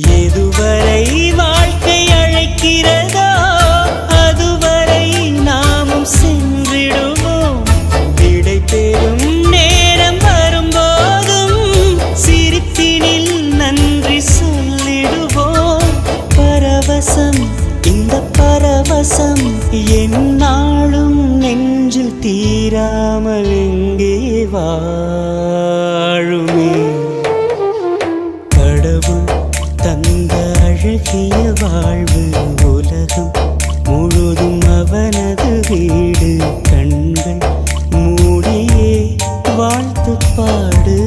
எதுவரை வாழ்க்கை அழைக்கிறதோ அதுவரை நாமும் சென்றிடுவோம். விடை பெறும் நேரம் வரும்போதும் சிரிப்பினில் நன்றி சொல்லிடுவோம். பரவசம், இந்த பரவசம் எந்நாளும் நெஞ்சில் தீராமல் எங்கே வாழுமே. கடவுள் தந்த அழகிய வாழ்வு உலகம் முழுதும் அவனது வீடு. கண்கள் மூடியே வாழ்த்து பாடு.